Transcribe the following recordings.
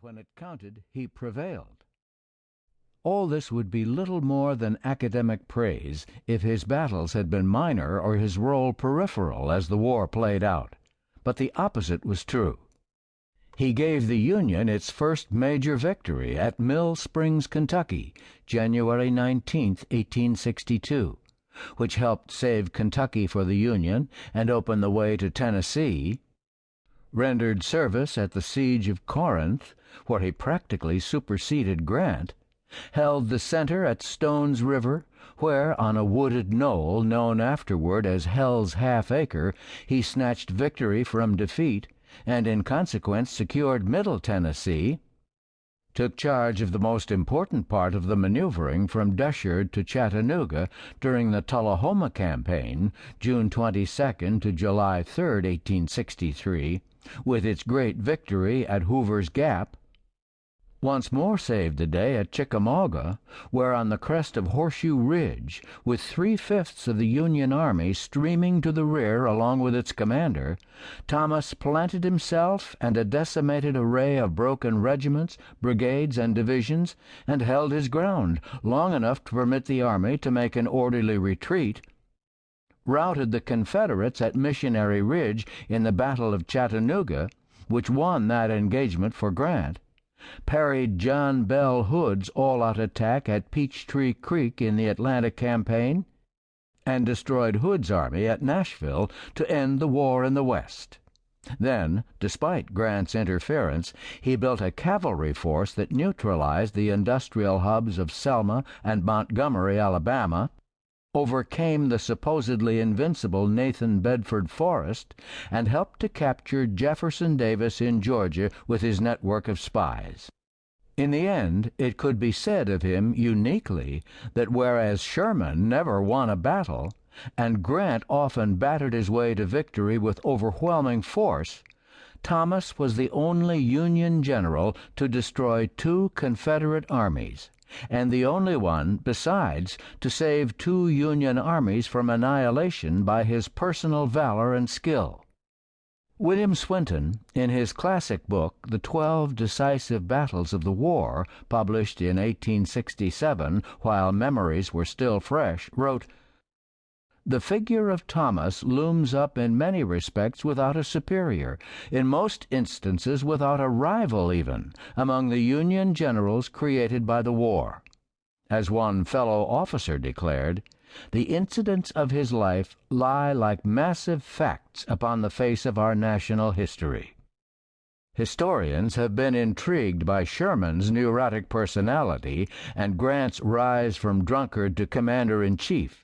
when it counted, he prevailed. All this would be little more than academic praise if his battles had been minor or his role peripheral as the war played out, but the opposite was true. He gave the Union its first major victory at Mill Springs, Kentucky, January 19, 1862, which helped save Kentucky for the Union and open the way to Tennessee, rendered service at the Siege of Corinth, where he practically superseded Grant, held the center at Stone's River, where, on a wooded knoll known afterward as Hell's Half Acre, he snatched victory from defeat, and in consequence secured Middle Tennessee, took charge of the most important part of the maneuvering from Deshard to Chattanooga during the Tullahoma Campaign, June 22 to July 3, 1863, with its great victory at Hoover's Gap, once more saved the day at Chickamauga, where on the crest of Horseshoe Ridge, with 3/5 of the Union army streaming to the rear along with its commander, Thomas planted himself and a decimated array of broken regiments, brigades, and divisions, and held his ground long enough to permit the army to make an orderly retreat, routed the Confederates at Missionary Ridge in the Battle of Chattanooga, which won that engagement for Grant, parried John Bell Hood's all-out attack at Peachtree Creek in the Atlanta Campaign, and destroyed Hood's army at Nashville to end the war in the West. Then, despite Grant's interference, he built a cavalry force that neutralized the industrial hubs of Selma and Montgomery, Alabama, overcame the supposedly invincible Nathan Bedford Forrest, and helped to capture Jefferson Davis in Georgia with his network of spies. In the end, it could be said of him uniquely that whereas Sherman never won a battle, and Grant often battered his way to victory with overwhelming force, Thomas was the only Union general to destroy 2 Confederate armies, and the only one, besides, to save 2 Union armies from annihilation by his personal valor and skill. William Swinton, in his classic book, The 12 Decisive Battles of the War, published in 1867 while memories were still fresh, wrote, "The figure of Thomas looms up in many respects without a superior, in most instances without a rival even, among the Union generals created by the war. As one fellow officer declared, the incidents of his life lie like massive facts upon the face of our national history." Historians have been intrigued by Sherman's neurotic personality and Grant's rise from drunkard to commander-in-chief.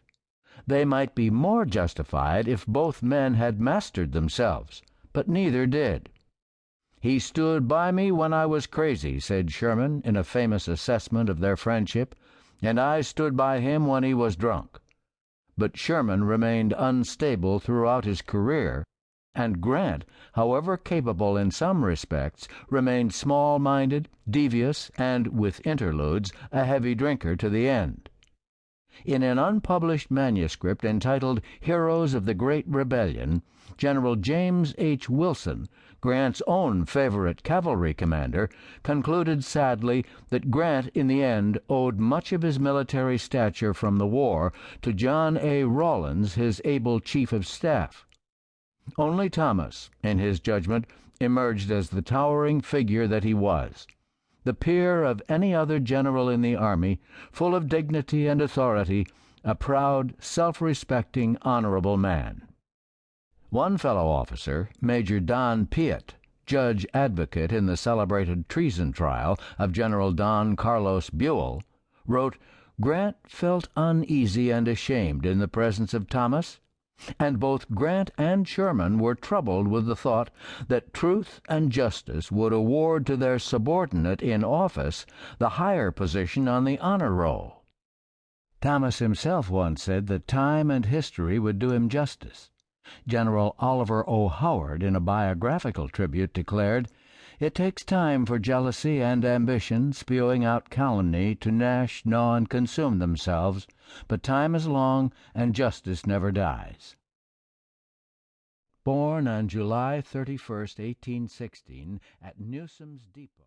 They might be more justified if both men had mastered themselves, but neither did. "He stood by me when I was crazy," said Sherman in a famous assessment of their friendship, "and I stood by him when he was drunk." But Sherman remained unstable throughout his career, and Grant, however capable in some respects, remained small-minded, devious, and, with interludes, a heavy drinker to the end. In an unpublished manuscript entitled Heroes of the Great Rebellion, General James H. Wilson, Grant's own favorite cavalry commander, concluded sadly that Grant in the end owed much of his military stature from the war to John A. Rawlins, his able chief of staff. Only Thomas, in his judgment, emerged as the towering figure that he was, the peer of any other general in the army, full of dignity and authority, a proud, self-respecting, honorable man. One fellow officer, Major Don Piatt, judge advocate in the celebrated treason trial of General Don Carlos Buell, wrote, "Grant felt uneasy and ashamed in the presence of Thomas, and both Grant and Sherman were troubled with the thought that truth and justice would award to their subordinate in office the higher position on the honor roll." Thomas himself once said that time and history would do him justice. General Oliver O. Howard, in a biographical tribute, declared, "It takes time for jealousy and ambition, spewing out calumny, to gnash, gnaw, and consume themselves, but time is long, and justice never dies." Born on July 31, 1816, at Newsom's Depot.